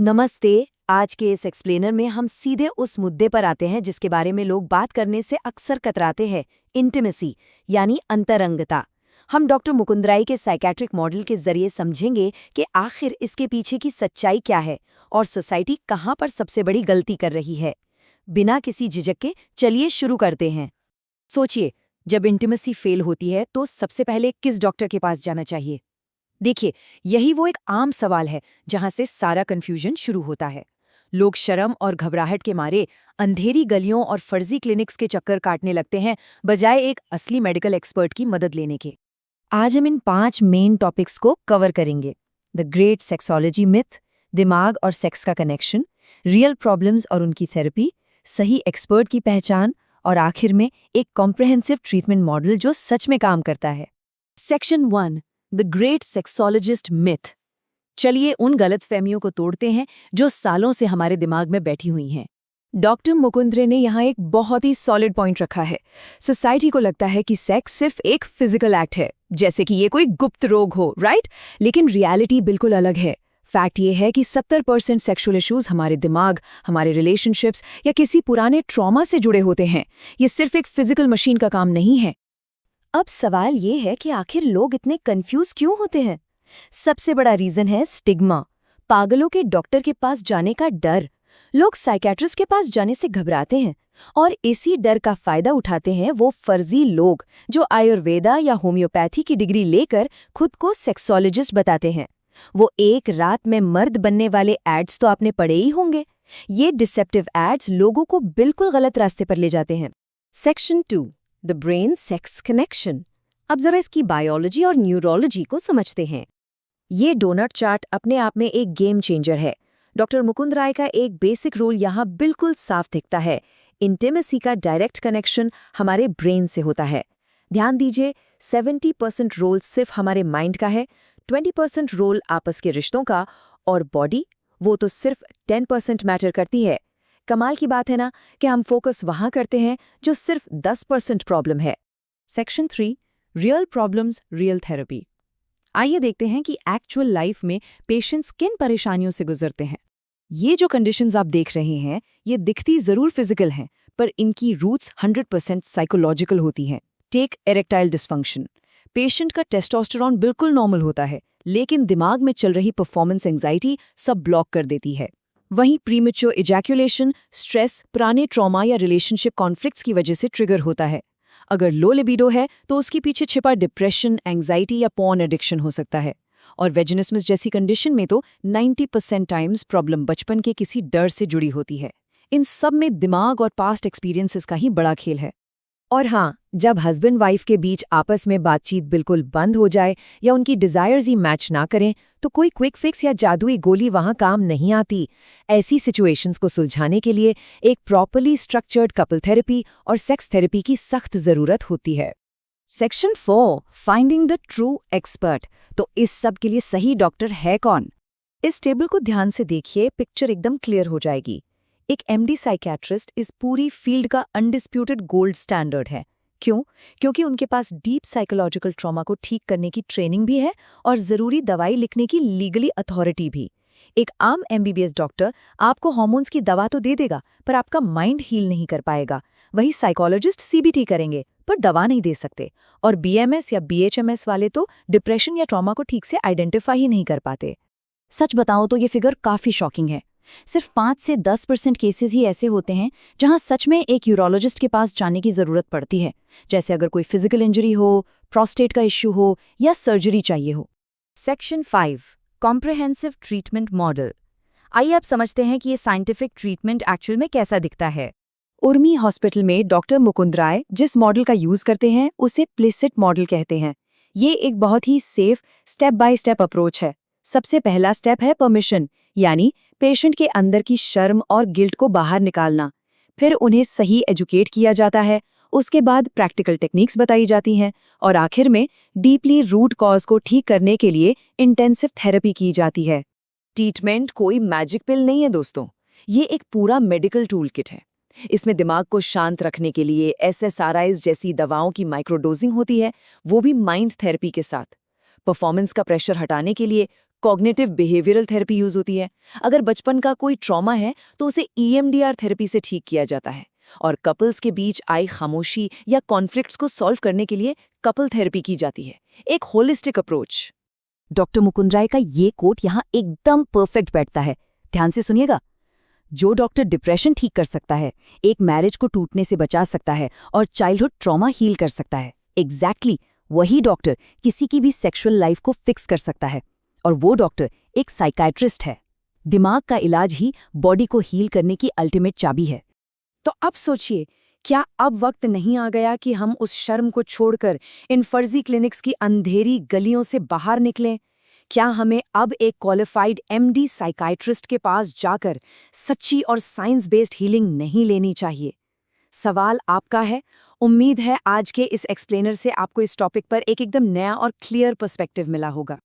नमस्ते। आज के इस एक्सप्लेनर में हम सीधे उस मुद्दे पर आते हैं जिसके बारे में लोग बात करने से अक्सर कतराते हैं, इंटीमेसी यानी अंतरंगता। हम डॉक्टर मुकुंदराई के साइकेट्रिक मॉडल के जरिए समझेंगे कि आखिर इसके पीछे की सच्चाई क्या है और सोसाइटी कहाँ पर सबसे बड़ी गलती कर रही है। बिना किसी झिझक के चलिए शुरू करते हैं। सोचिए, जब इंटीमेसी फेल होती है तो सबसे पहले किस डॉक्टर के पास जाना चाहिए? देखिए, यही वो एक आम सवाल है जहां से सारा कंफ्यूजन शुरू होता है। लोग शर्म और घबराहट के मारे अंधेरी गलियों और फर्जी क्लिनिक्स के चक्कर काटने लगते हैं, बजाय एक असली मेडिकल एक्सपर्ट की मदद लेने के। आज हम इन 5 मेन टॉपिक्स को कवर करेंगे। द ग्रेट सेक्सोलॉजी मिथ, दिमाग और सेक्स का कनेक्शन, रियल प्रॉब्लम्स और उनकी थेरेपी, सही एक्सपर्ट की पहचान और आखिर में एक कॉम्प्रहेंसिव ट्रीटमेंट मॉडल जो सच में काम करता है। Section 1, the great sexologist myth. चलिए उन गलतफहमियों को तोड़ते हैं जो सालों से हमारे दिमाग में बैठी हुई हैं। डॉक्टर मुकुंद्रे ने यहाँ एक बहुत ही सॉलिड पॉइंट रखा है। सोसाइटी को लगता है कि सेक्स सिर्फ एक फिजिकल एक्ट है, जैसे कि ये कोई गुप्त रोग हो, राइट? लेकिन रियलिटी बिल्कुल अलग है। फैक्ट ये है कि 70% सेक्सुअल इश्यूज हमारे दिमाग, हमारे रिलेशनशिप्स या किसी पुराने ट्रॉमा से जुड़े होते हैं। ये सिर्फ एक फिजिकल मशीन का काम नहीं है। अब सवाल ये है कि आखिर लोग इतने कंफ्यूज क्यों होते हैं? सबसे बड़ा रीजन है स्टिग्मा, पागलों के डॉक्टर के पास जाने का डर। लोग साइकेट्रिस्ट के पास जाने से घबराते हैं और इसी डर का फायदा उठाते हैं वो फर्जी लोग जो आयुर्वेदा या होम्योपैथी की डिग्री लेकर खुद को सेक्सोलॉजिस्ट बताते हैं। वो एक रात में मर्द बनने वाले एड्स तो आपने पढ़े ही होंगे। ये डिसेप्टिव एड्स लोगों को बिल्कुल गलत रास्ते पर ले जाते हैं। Section 2, the brain sex connection. अब जरा इसकी बायोलॉजी और न्यूरोलॉजी को समझते हैं। ये डोनट चार्ट अपने आप में एक गेम चेंजर है। डॉक्टर मुकुंद राय का एक बेसिक रूल यहाँ बिल्कुल साफ दिखता है। इंटीमेसी का डायरेक्ट कनेक्शन हमारे ब्रेन से होता है। ध्यान दीजिए, 70% रोल सिर्फ हमारे माइंड का है, 20% रोल आपस के रिश्तों का, और बॉडी वो तो सिर्फ 10% मैटर करती है। कमाल की बात है ना कि हम फोकस वहाँ करते हैं जो सिर्फ 10% प्रॉब्लम है। Section 3, real problems real therapy. आइए देखते हैं कि एक्चुअल लाइफ में पेशेंट्स किन परेशानियों से गुजरते हैं। ये जो कंडीशंस आप देख रहे हैं, ये दिखती जरूर फिजिकल हैं, पर इनकी रूट्स 100% साइकोलॉजिकल होती हैं। Take erectile dysfunction. पेशेंट का टेस्टोस्टेरोन बिल्कुल नॉर्मल होता है, लेकिन दिमाग में चल रही परफॉर्मेंस एंजाइटी सब ब्लॉक कर देती है। वहीं प्रीमेच्योर इजैक्यूलेशन स्ट्रेस, पुराने ट्रॉमा या रिलेशनशिप कॉन्फ्लिक्ट्स की वजह से ट्रिगर होता है। अगर लो लिबिडो है तो उसके पीछे छिपा डिप्रेशन, एंग्जाइटी या पॉर्न एडिक्शन हो सकता है। और वेजिनिस्मस जैसी कंडीशन में तो 90% टाइम्स प्रॉब्लम बचपन के किसी डर से जुड़ी होती है। इन सब में दिमाग और पास्ट एक्सपीरियंसेस का ही बड़ा खेल है। और हाँ, जब हस्बैंड वाइफ के बीच आपस में बातचीत बिल्कुल बंद हो जाए या उनकी डिजायर्स ही मैच ना करें, तो कोई क्विक फिक्स या जादुई गोली वहां काम नहीं आती। ऐसी सिचुएशंस को सुलझाने के लिए एक प्रॉपर्ली स्ट्रक्चर्ड कपल थेरेपी और सेक्स थेरेपी की सख्त जरूरत होती है। Section 4, finding the true expert. तो इस सब के लिए सही डॉक्टर है कौन? इस टेबल को ध्यान से देखिए, पिक्चर एकदम क्लियर हो जाएगी। एक एमडी साइकियाट्रिस्ट इस पूरी फील्ड का अनडिस्प्यूटेड गोल्ड स्टैंडर्ड है। क्यों? क्योंकि उनके पास डीप साइकोलॉजिकल ट्रॉमा को ठीक करने की ट्रेनिंग भी है और जरूरी दवाई लिखने की लीगली अथॉरिटी भी। एक आम एमबीबीएस डॉक्टर आपको हार्मोन्स की दवा तो दे देगा, पर आपका माइंड हील नहीं कर पाएगा। वही साइकोलॉजिस्ट सीबीटी करेंगे, पर दवा नहीं दे सकते। और बीएमएस या बीएचएमएस वाले तो डिप्रेशन या ट्रॉमा को ठीक से आइडेंटिफाई ही नहीं कर पाते। सच बताओ तो ये फिगर काफी शॉकिंग है। सिर्फ 5 से 10% केसेस ही ऐसे होते हैं जहां सच में एक यूरोलॉजिस्ट के पास जाने की जरूरत पड़ती है, जैसे अगर कोई फिजिकल इंजरी हो, प्रोस्टेट का इश्यू हो या सर्जरी चाहिए हो। Section 5, comprehensive treatment model. आइए अब समझते हैं कि ये साइंटिफिक ट्रीटमेंट एक्चुअल में कैसा दिखता है। उर्मी हॉस्पिटल में डॉक्टर मुकुंद राय जिस मॉडल का यूज करते हैं उसे प्लिसिट मॉडल कहते हैं। ये एक बहुत ही safe step by step approach है। सबसे पहला स्टेप है परमिशन, यानी पेशेंट के अंदर की शर्म और गिल्ट को बाहर निकालना। फिर उन्हें सही एजुकेट किया जाता है, उसके बाद प्रैक्टिकल टेक्निक्स बताई जाती हैं और आखिर में डीपली रूट कॉज को ठीक करने के लिए इंटेंसिव थेरेपी की जाती है। ट्रीटमेंट कोई मैजिक पिल नहीं है दोस्तों, ये एक पूरा मेडिकल टूल किट है। इसमें दिमाग को शांत रखने के लिए SSRIs जैसी दवाओं की माइक्रोडोजिंग होती है, वो भी माइंड थेरेपी के साथ। परफॉर्मेंस का प्रेशर हटाने के लिए कॉग्निटिव बिहेवियरल थेरेपी यूज होती है। अगर बचपन का कोई ट्रॉमा है तो उसे EMDR थेरेपी से ठीक किया जाता है। और कपल्स के बीच आई खामोशी या कॉन्फ्लिक्ट्स को सॉल्व करने के लिए कपल थेरेपी की जाती है, एक होलिस्टिक अप्रोच। डॉक्टर मुकुंद राय का ये कोट यहाँ एकदम परफेक्ट बैठता है। ध्यान से सुनिएगा। जो डॉक्टर डिप्रेशन ठीक कर सकता है, एक मैरिज को टूटने से बचा सकता है और चाइल्डहुड ट्रॉमा हील कर सकता है, एग्जैक्टली वही डॉक्टर किसी की भी सेक्सुअल लाइफ को फिक्स कर सकता है। और वो डॉक्टर एक साइकाइट्रिस्ट है। दिमाग का इलाज ही बॉडी को हील करने की अल्टीमेट चाबी है। तो अब सोचिए, क्या अब वक्त नहीं आ गया कि हम उस शर्म को छोड़कर इन फर्जी क्लिनिक्स की अंधेरी गलियों से बाहर निकलें? क्या हमें अब एक क्वालिफाइड MD साइकाइट्रिस्ट के पास जाकर सच्ची और साइंस बेस्ड हीलिंग नहीं लेनी चाहिए? सवाल आपका है। उम्मीद है आज के इस एक्सप्लेनर से आपको इस टॉपिक पर एक एकदम नया और क्लियर पर्सपेक्टिव मिला होगा।